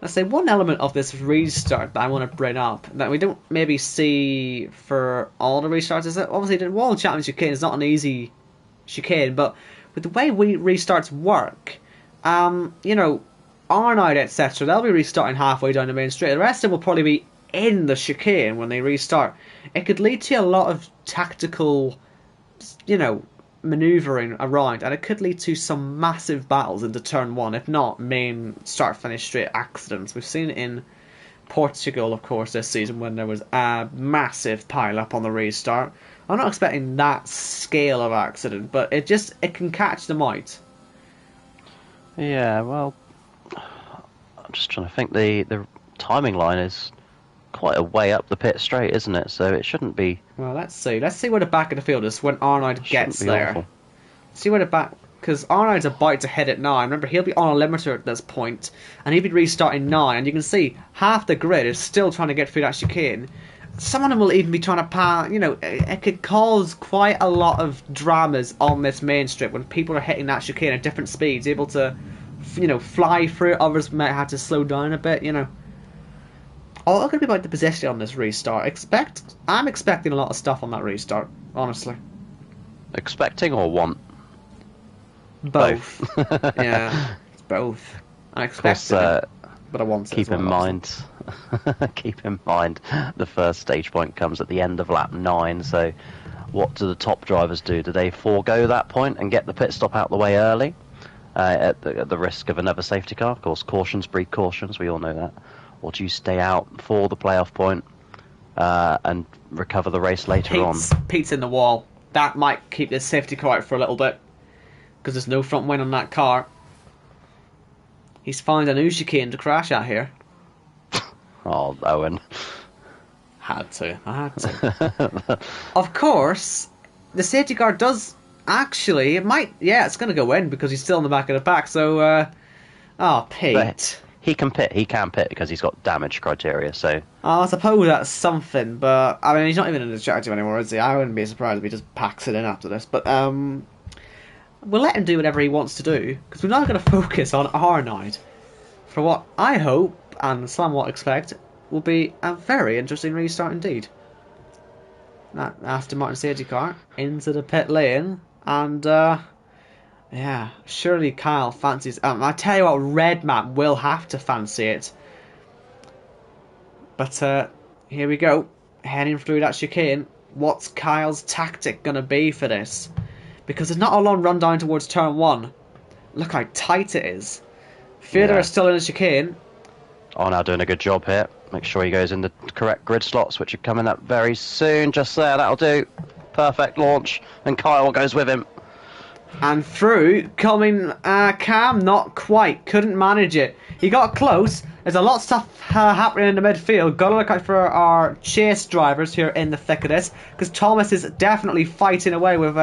Let's say one element of this restart that I want to bring up that we don't maybe see for all the restarts is that obviously the World Champions chicane is not an easy chicane, but with the way restarts work, Arnaud, etc., they'll be restarting halfway down the main straight. The rest of them will probably be in the chicane when they restart. It could lead to a lot of tactical, manoeuvring around, and it could lead to some massive battles into turn 1, if not main start-finish straight accidents. We've seen it in Portugal, of course, this season when there was a massive pile-up on the restart. I'm not expecting that scale of accident, but it can catch them out. Yeah, well, I'm just trying to think. The timing line is quite a way up the pit straight, isn't it? So it shouldn't be... Well, let's see. Let's see where the back of the field is when Arnaud gets there. Awful. See where the back... Because Arnaud's about to hit it now. Remember, he'll be on a limiter at this point, and he'll be restarting now. And you can see half the grid is still trying to get through that chicane. Some of them will even be trying to pass... it could cause quite a lot of dramas on this main strip when people are hitting that chicane at different speeds, able to, fly through it. Others might have to slow down a bit, All going to be about the position on this restart. I'm expecting a lot of stuff on that restart, honestly. Expecting or want? Both. Yeah, it's both. I expect it, but I want it. Keep in mind, the first stage point comes at the end of lap 9. So, what do the top drivers do? Do they forego that point and get the pit stop out the way early, at the risk of another safety car? Of course, cautions breed cautions. We all know that. Or do you stay out for the playoff point and recover the race later on? Pete's in the wall. That might keep this safety car out for a little bit, because there's no front wing on that car. He's found a new chicane to crash at here. Oh, Owen. I had to. Of course, the safety car does actually... it's going to go in because he's still in the back of the pack. So, Pete. he can pit. He can pit because he's got damage criteria. So I suppose that's something, but I mean, he's not even in the objective anymore, is he? I wouldn't be surprised if he just packs it in after this. But we'll let him do whatever he wants to do, because we're not going to focus on R9 for what I hope and somewhat expect will be a very interesting restart indeed. That Aston Martin safety car into the pit lane, and yeah, surely Kyle fancies. I tell you what, Red Matt will have to fancy it. But here we go, heading through that chicane. What's Kyle's tactic going to be for this? Because there's not a long run down towards turn 1. Look how tight it is. Fielder is still in the chicane. Oh, now doing a good job here. Make sure he goes in the correct grid slots, which are coming up very soon. Just there, that'll do. Perfect launch. And Kyle goes with him. And through, coming Cam, not quite. Couldn't manage it. He got close. There's a lot of stuff happening in the midfield. Got to look out for our chase drivers here in the thick of this, because Thomas is definitely fighting away with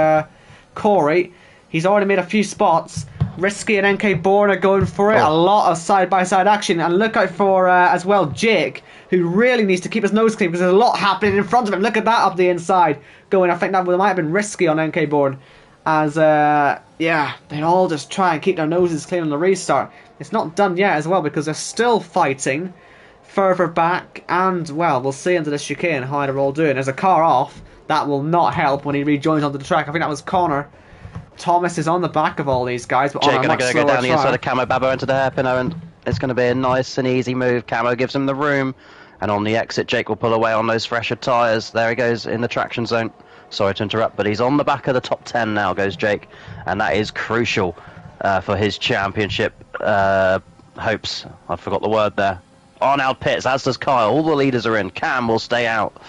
Corey. He's already made a few spots. Risky and NK Bourne are going for it. A lot of side-by-side action. And look out for, as well, Jake, who really needs to keep his nose clean because there's a lot happening in front of him. Look at that up the inside going. I think that might have been risky on NK Bourne. As, yeah, they all just try and keep their noses clean on the restart. It's not done yet as well because they're still fighting further back. And, well, we'll see into the chicane how they're all doing. There's a car off. That will not help when he rejoins onto the track. I think that was Connor. Thomas is on the back of all these guys, but Jake on a much going to slower go down the inside track. of Camo Babbo into the hairpin, and it's going to be a nice and easy move. Camo gives him the room, and on the exit, Jake will pull away on those fresher tyres. There he goes in the traction zone. Sorry to interrupt, but he's on the back of the top 10 now, goes Jake, and that is crucial for his championship hopes. I forgot the word there. Arnold pits, as does Kyle. All the leaders are in. Cam will stay out.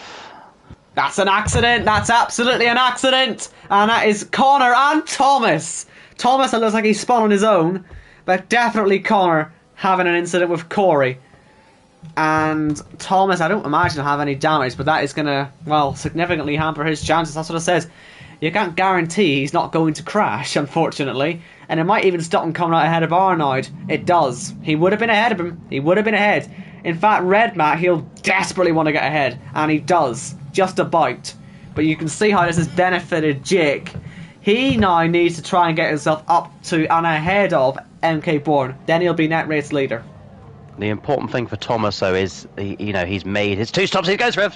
That's an accident. That's absolutely an accident. And that is Connor and Thomas. Thomas, it looks like he spun on his own, but definitely Connor having an incident with Corey. And Thomas, I don't imagine he'll have any damage, but that is going to, well, significantly hamper his chances. That's what it says. You can't guarantee he's not going to crash, unfortunately. And it might even stop him coming out ahead of Arnold. It does. He would have been ahead of him. He would have been ahead. In fact, Red Matt, he'll desperately want to get ahead. And he does. Just about. But you can see how this has benefited Jake. He now needs to try and get himself up to and ahead of MK Bourne. Then he'll be net race leader. The important thing for Thomas, though, is he's made his 2 stops. He goes for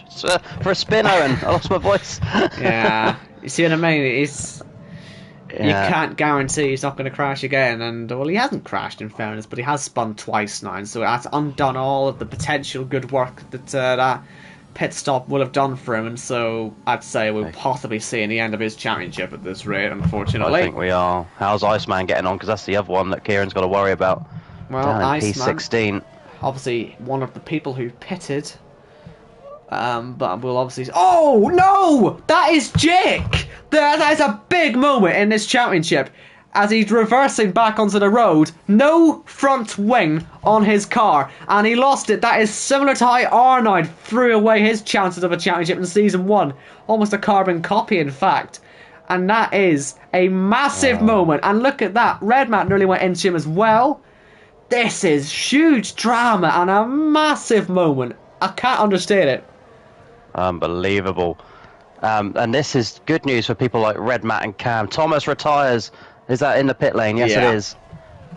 a spin, Owen. I lost my voice. Yeah, you see what I mean? You can't guarantee he's not going to crash again. And, well, he hasn't crashed, in fairness, but he has spun twice now. And so that's undone all of the potential good work that that pit stop will have done for him. And so I'd say we'll possibly see the end of his championship at this rate, unfortunately. I think we are. How's Iceman getting on? Because that's the other one that Kieran's got to worry about. Well, Iceman, P16. Obviously, one of the people who pitted. But we'll obviously... Oh, no! That is Jake! That is a big moment in this championship. As he's reversing back onto the road. No front wing on his car. And he lost it. That is similar to how Arnold threw away his chances of a championship in Season 1. Almost a carbon copy, in fact. And that is a massive moment. And look at that. Red Matt nearly went into him as well. This is huge drama and a massive moment. I can't understate it. Unbelievable. And this is good news for people like Red Matt and Cam. Thomas retires. Is that in the pit lane? Yes, it is.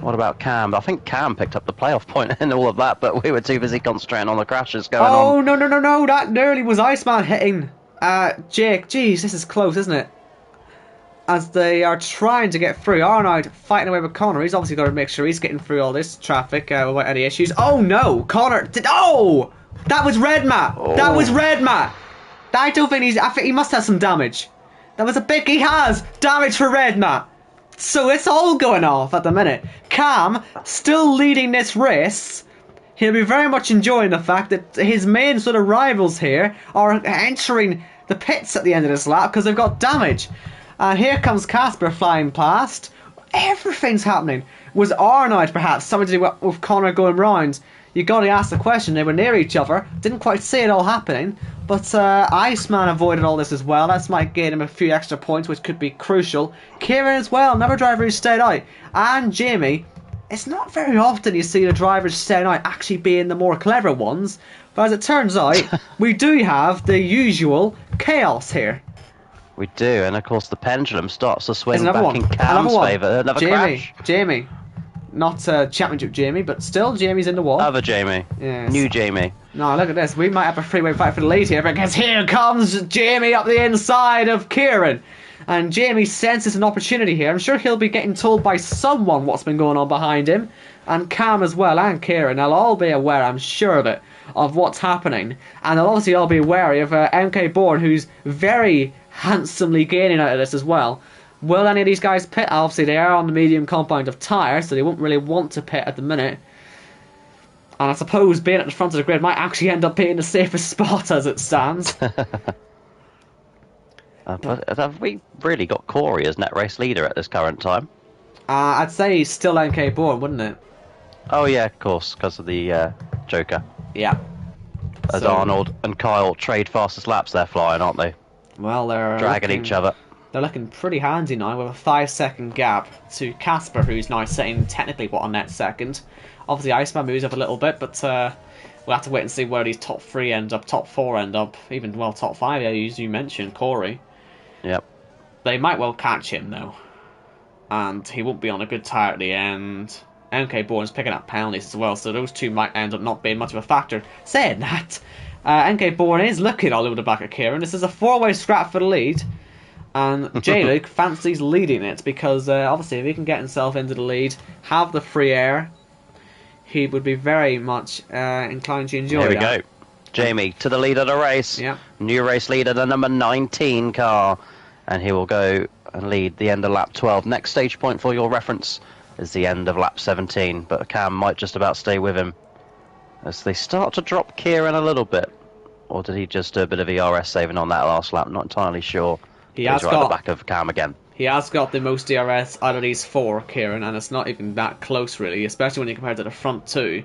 What about Cam? I think Cam picked up the playoff point in all of that, but we were too busy concentrating on the crashes going on. Oh, no. That nearly was Iceman hitting Jake. Jeez, this is close, isn't it? As they are trying to get through. Arnold fighting away with Connor. He's obviously got to make sure he's getting through all this traffic without any issues. Oh, no. Connor did... Oh! That was Red Matt. Oh. That was Red Matt. I don't think he's... I think he must have some damage. That was a big... He has damage for Red Matt. So it's all going off at the minute. Cam still leading this race. He'll be very much enjoying the fact that his main sort of rivals here are entering the pits at the end of this lap because they've got damage. And here comes Casper flying past. Everything's happening. Was Arnold perhaps something to do with Connor going round? You got to ask the question. They were near each other. Didn't quite see it all happening. But Iceman avoided all this as well. That might gain him a few extra points, which could be crucial. Kieran as well, another driver who stayed out. And Jamie, it's not very often you see the drivers setting out actually being the more clever ones. But as it turns out, we do have the usual chaos here. We do, and of course the pendulum starts to swing There's another back one. in Cam's favour. Another crash. Jamie. Not Championship Jamie, but still Jamie's in the wall. Other Jamie. Yes. New Jamie. No, look at this. We might have a freeway fight for the lead here, because here comes Jamie up the inside of Kieran. And Jamie senses an opportunity here. I'm sure he'll be getting told by someone what's been going on behind him. And Cam as well, and Kieran. They'll all be aware, I'm sure of it, of what's happening. And they'll obviously all be wary of MK Bourne, who's very handsomely gaining out of this as well. Will any of these guys pit? Obviously, they are on the medium compound of tyre, so they won't really want to pit at the minute. And I suppose being at the front of the grid might actually end up being the safest spot as it stands. But have we really got Corey as net race leader at this current time? I'd say he's still MK Bourne, wouldn't it? Oh yeah, of course, because of the Joker. Yeah. As Arnold and Kyle trade fastest laps, they're flying, aren't they? Well, they're dragging each other. They're looking pretty handy now with a 5-second gap to Casper, who's now sitting technically on net second. Obviously, Iceman moves up a little bit, but we'll have to wait and see where these top 3 end up, top 4 end up, even, well, top 5, as you mentioned, Corey. Yep. They might well catch him, though. And he won't be on a good tyre at the end. MK Bourne's picking up penalties as well, so those two might end up not being much of a factor. Saying that, MK Bourne is looking all over the back of Kieran. This is a 4-way scrap for the lead. And J-Luke fancies leading it because, obviously, if he can get himself into the lead, have the free air, he would be very much inclined to enjoy Here we that. go. Jamie to the lead of the race. Yeah. New race leader, the number 19 car. And he will go and lead the end of lap 12. Next stage point for your reference is the end of lap 17. But Cam might just about stay with him as they start to drop Kieran a little bit. Or did he just do a bit of ERS saving on that last lap? Not entirely sure. He He's has right got at the back of Cam again. He has got the most DRS out of these 4, Kieran, and it's not even that close, really, especially when you compare it to the front 2.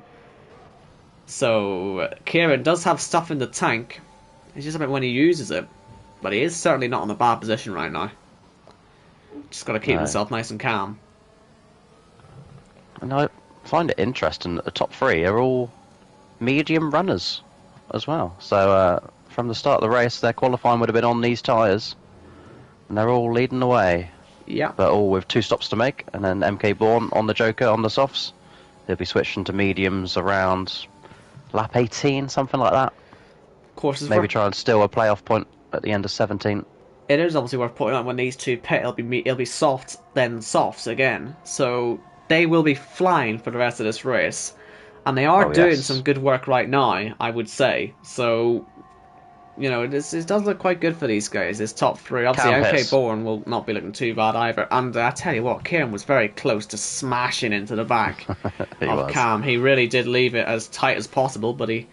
So, Kieran does have stuff in the tank. It's just about when he uses it. But he is certainly not in a bad position right now. Just got to keep himself nice and calm. And I find it interesting that the top 3 are all medium runners as well. So, from the start of the race, their qualifying would have been on these tyres. And they're all leading the way. Yeah. But all with 2 stops to make. And then MK Bourne on the Joker on the softs. They'll be switching to mediums around lap 18, something like that. Of course, maybe try and steal a playoff point at the end of 17. It is obviously worth pointing out when these two pit, it'll be soft, then softs again. So they will be flying for the rest of this race. And they are doing some good work right now, I would say. So, you know, it does look quite good for these guys, this top 3. Obviously, MK Bourne will not be looking too bad either. And I tell you what, Kieran was very close to smashing into the back of Cam. He really did leave it as tight as possible, but he...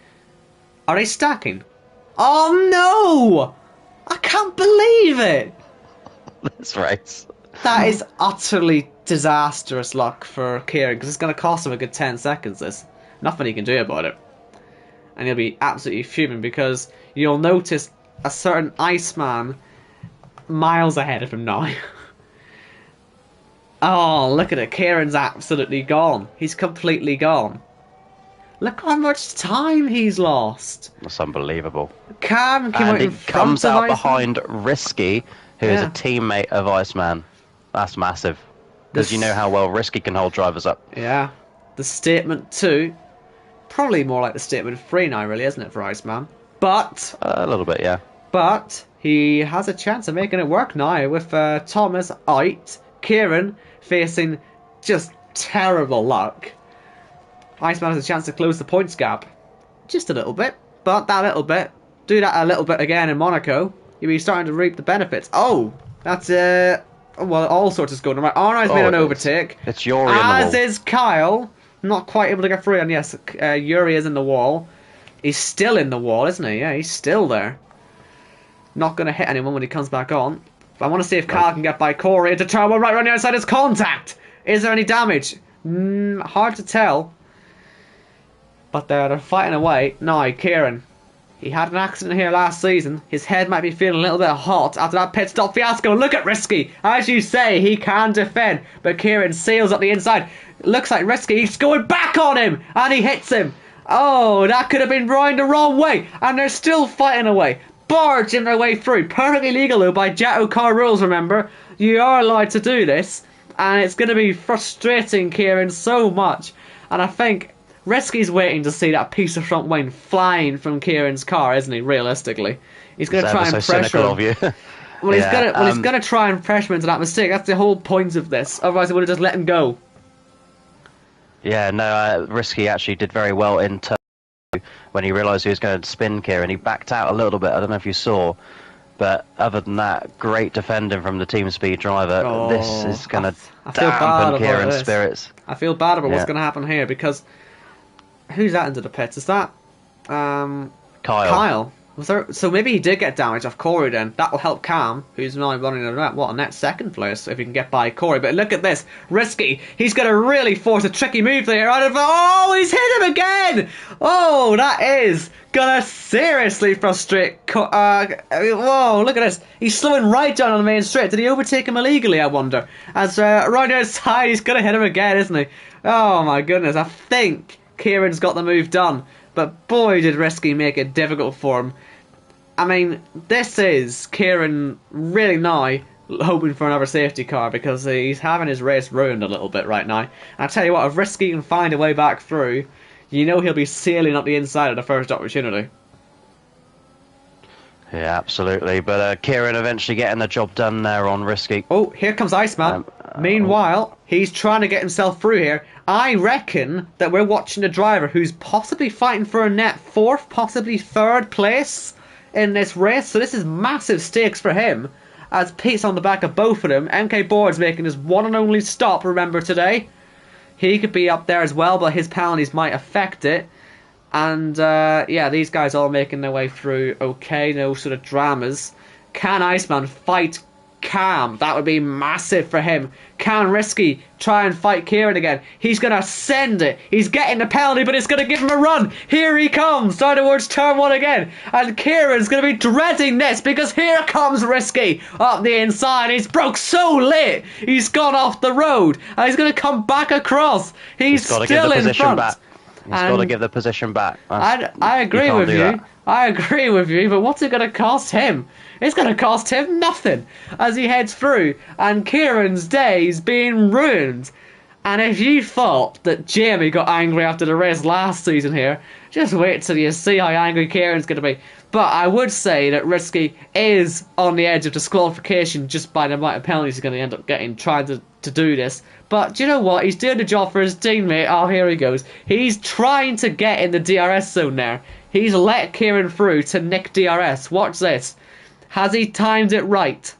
Are they stacking? Oh no! I can't believe it! This race. That is utterly disastrous luck for Kieran, because it's going to cost him a good 10 seconds, this. Nothing he can do about it. And he'll be absolutely fuming, because you'll notice a certain Iceman miles ahead of him now. Oh, look at it. Kieran's absolutely gone. He's completely gone. Look how much time he's lost. That's unbelievable. Cam came out in front comes out of behind Risky, who is a teammate of Iceman. That's massive. Because you know how well Risky can hold drivers up. Yeah. The statement 2. Probably more like the statement 3 now, really, isn't it, for Iceman? But... a little bit, yeah. But he has a chance of making it work now with Thomas out. Kieran facing just terrible luck. Iceman has a chance to close the points gap. Just a little bit. But that little bit. Do that a little bit again in Monaco. You'll be starting to reap the benefits. Oh! That's, well, all sorts is going on. Arno's made an overtake. It's Yuri as is Kyle. Not quite able to get through. And yes, Yuri is in the wall. He's still in the wall, isn't he? Yeah, he's still there. Not going to hit anyone when he comes back on. But I want to see if Kyle can get by Corey into turn 1 right around the outside. It's contact! Is there any damage? Hard to tell. But they're fighting away. Now, Kieran. He had an accident here last season. His head might be feeling a little bit hot after that pit stop fiasco. Look at Risky. As you say, he can defend, but Kieran seals up the inside. Looks like Risky. He's going back on him, and he hits him. Oh, that could have been going the wrong way, and they're still fighting away. Barging their way through. Perfectly legal, though, by JACKOCAR rules, remember. You are allowed to do this, and it's going to be frustrating Kieran so much. And I think Risky's waiting to see that piece of front wing flying from Kieran's car, isn't he, realistically? He's going to try and pressure him. Of you. Well, he's going to try and pressure him into that mistake. That's the whole point of this. Otherwise, he would have just let him go. Yeah, no, Risky actually did very well in turn two when he realised he was going to spin Kieran. He backed out a little bit. I don't know if you saw. But other than that, great defending from the team speed driver. Oh, this is going to dampen Kieran's spirits. I feel bad about what's going to happen here because... Who's that into the pits? Is that... Kyle. Was there, so maybe he did get damage off Corey then. That will help Cam, who's now running a net second place if he can get by Corey. But look at this. Risky. He's going to really force a tricky move there. Oh, he's hit him again! Oh, that is going to seriously frustrate... whoa, look at this. He's slowing right down on the main straight. Did he overtake him illegally, I wonder? As right outside, he's going to hit him again, isn't he? Oh, my goodness. I think Kieran's got the move done. But boy, did Risky make it difficult for him. I mean, this is Kieran really now hoping for another safety car because he's having his race ruined a little bit right now. And I tell you what, if Risky can find a way back through, you know he'll be sailing up the inside at the first opportunity. Yeah, absolutely. But Kieran eventually getting the job done there on Risky. Oh, here comes Iceman. Meanwhile, he's trying to get himself through here. I reckon that we're watching a driver who's possibly fighting for a net fourth, possibly third place in this race. So this is massive stakes for him, as Pete's on the back of both of them. MK Board's making his one and only stop, remember, today. He could be up there as well, but his penalties might affect it. And yeah, these guys all making their way through okay, no sort of dramas. Can Iceman fight Cam? That would be massive for him. Can Risky try and fight Kieran again? He's going to send it. He's getting the penalty, but it's going to give him a run. Here he comes, down towards turn one again. And Kieran's going to be dreading this because here comes Risky up the inside. He's broke so late. He's gone off the road. And he's going to come back across. He's still in front. He's got to give the position back. I agree with you. I agree with you, but what's it going to cost him? It's going to cost him nothing as he heads through, and Kieran's day's being ruined. And if you thought that Jamie got angry after the race last season here, just wait till you see how angry Kieran's going to be. But I would say that Risky is on the edge of disqualification just by the amount of penalties he's going to end up getting trying to do this. But do you know what? He's doing the job for his teammate. Oh, here he goes. He's trying to get in the DRS zone there. He's let Kieran through to nick DRS. Watch this. Has he timed it right?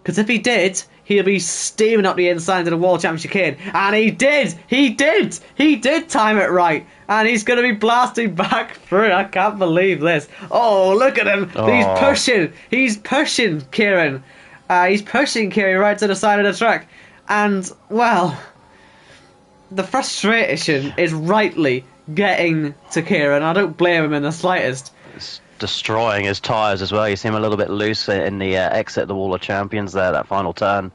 Because if he did, he'll be steaming up the inside of the World Championship chicane. And he did! He did! He did time it right. And he's going to be blasting back through. I can't believe this. Oh, look at him. Oh. He's pushing. He's pushing Kieran. He's pushing Kieran right to the side of the track. And, well, the frustration is rightly getting to Kieran. I don't blame him in the slightest. It's destroying his tyres as well. You see him a little bit loose in the exit of the Wall of Champions there, that final turn.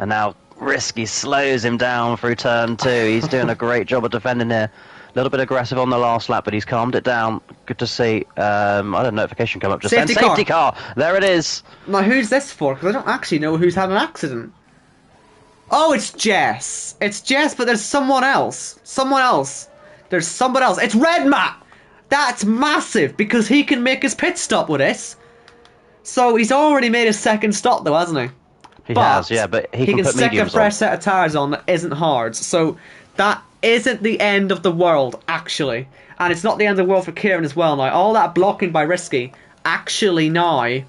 And now Risky slows him down through turn two. He's doing a great job of defending there. A little bit aggressive on the last lap, but he's calmed it down. Good to see. I had a notification come up just then. Safety car. There it is. Now, who's this for? Because I don't actually know who's had an accident. Oh, it's Jess. It's Jess, but there's someone else. Someone else. There's someone else. It's Red Matt. That's massive because he can make his pit stop with this. So he's already made his second stop though, hasn't he? He has, yeah, but he can put stick mediums a fresh set of tyres on that isn't hard. So that isn't the end of the world, actually. And it's not the end of the world for Kieran as well now. All that blocking by Risky, actually now...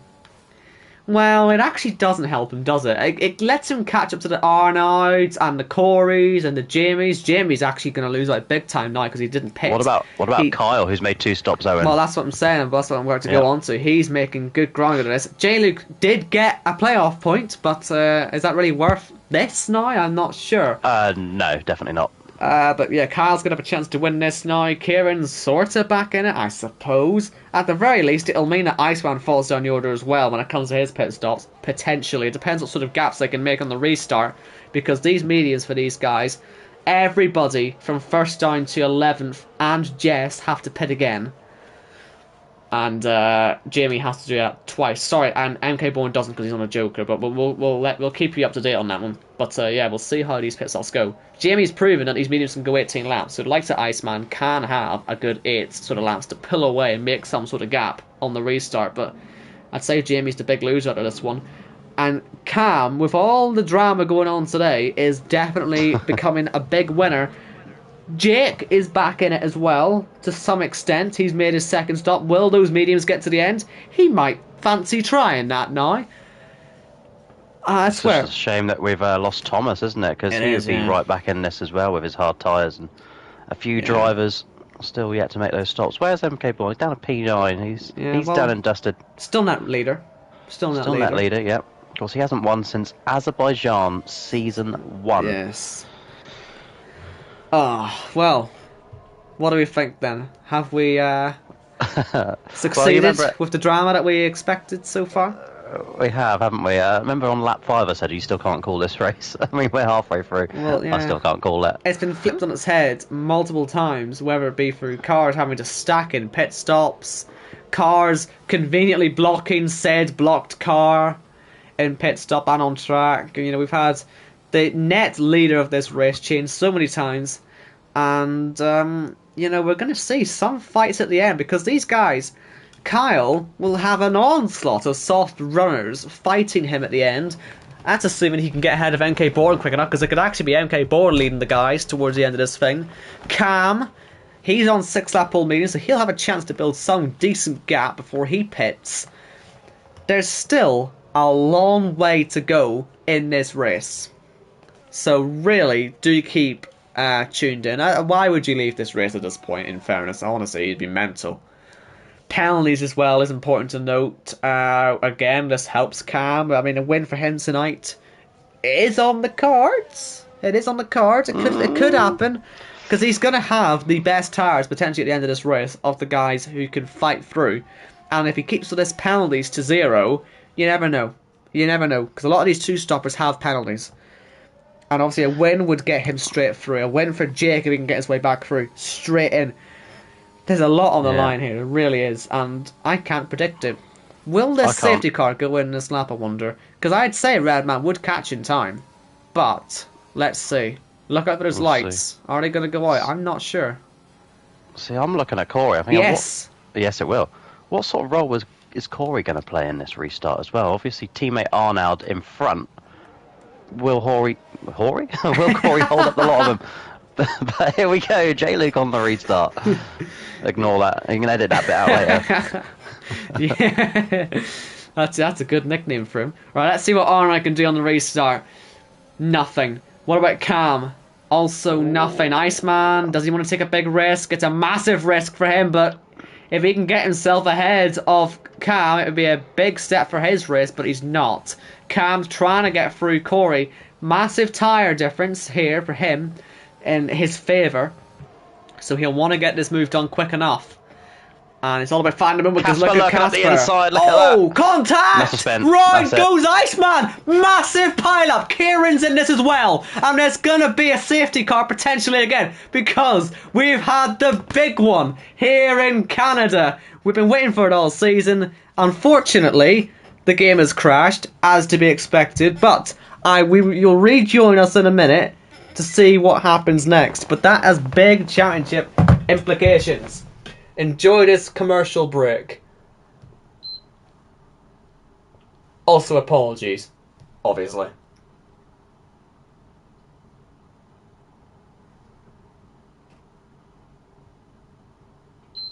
Well, it actually doesn't help him, does it? It lets him catch up to the Arnouds and the Coreys and the Jamies. Jamie's actually going to lose like big time now because he didn't pit. What about Kyle, who's made 2 stops, Owen? Well, that's what I'm saying. That's what I'm going to go on to. He's making good ground on this. J-Luke did get a playoff point, but is that really worth this now? I'm not sure. No, definitely not. But yeah, Kyle's going to have a chance to win this now. Kieran's sort of back in it, I suppose. At the very least, it'll mean that Iceman falls down the order as well when it comes to his pit stops. Potentially. It depends what sort of gaps they can make on the restart. Because these mediums for these guys, everybody from first down to 11th and Jess have to pit again. And Jamie has to do that twice. Sorry, and MK Bourne doesn't because he's on a Joker, but we'll keep you up to date on that one. But yeah, we'll see how these pit stops go. Jamie's proven that these mediums can go 18 laps, so the likes of Iceman can have a good 8 sort of laps to pull away and make some sort of gap on the restart. But I'd say Jamie's the big loser out of this one. And Cam, with all the drama going on today, is definitely becoming a big winner. Jake is back in it as well, to some extent. He's made his second stop. Will those mediums get to the end? He might fancy trying that now. I swear. It's just a shame that we've lost Thomas, isn't it? Because he would be right back in this as well with his hard tyres. And a few drivers still yet to make those stops. Where's MK Boy? He's down at P9. He's done and dusted. Still net leader. Still net leader, yeah. Of course, he hasn't won since Azerbaijan Season 1. Yes. Oh, well, what do we think then? Have we succeeded with the drama that we expected so far? We have, haven't we? Remember on lap 5 I said you still can't call this race. I mean, we're halfway through. Well, yeah. I still can't call it. It's been flipped on its head multiple times, whether it be through cars having to stack in pit stops, cars conveniently blocking said blocked car in pit stop and on track. You know, we've had the net leader of this race change so many times, and you know, we're going to see some fights at the end because these guys, Kyle will have an onslaught of soft runners fighting him at the end. That's assuming he can get ahead of MK Bourne quick enough, because it could actually be MK Bourne leading the guys towards the end of this thing. Cam, he's on 6-lap pole medium, so he'll have a chance to build some decent gap before he pits. There's still a long way to go in this race, so really do keep tuned in. Why would you leave this race at this point, in fairness? Honestly, you'd be mental. Penalties as well is important to note. Again, this helps Cam. I mean, a win for him tonight is on the cards. It is on the cards. It could happen, because he's going to have the best tyres potentially at the end of this race of the guys who can fight through. And if he keeps this penalties to 0, you never know. You never know, because a lot of these two-stoppers have penalties. And obviously a win would get him straight through. A win for Jake if he can get his way back through. Straight in. There's a lot on the line here. It really is. And I can't predict it. Will this safety car go in this lap, I wonder? Because I'd say Redman would catch in time. But, let's see. Look out for those lights. Are they going to go out? I'm not sure. See, I'm looking at Corey. I think yes. Yes, it will. What sort of role is Corey going to play in this restart as well? Obviously, teammate Arnold in front. Will Corey hold up the lot of them? But here we go, J-Luke on the restart. Ignore that. You can edit that bit out later. Yeah, that's a good nickname for him. Right, let's see what Arnold can do on the restart. Nothing. What about Cam? Also nothing. Iceman, does he want to take a big risk? It's a massive risk for him, but if he can get himself ahead of Cam, it would be a big step for his race, but he's not. Cam's trying to get through Corey. Massive tyre difference here for him in his favour. So he'll want to get this move done quick enough. And it's all about finding him because look at Casper. Contact! Right goes Iceman! Massive pile-up. Kieran's in this as well. And there's going to be a safety car potentially again, because we've had the big one here in Canada. We've been waiting for it all season. Unfortunately, the game has crashed, as to be expected. But you'll rejoin us in a minute to see what happens next. But that has big championship implications. Enjoy this commercial break. Also, apologies, obviously.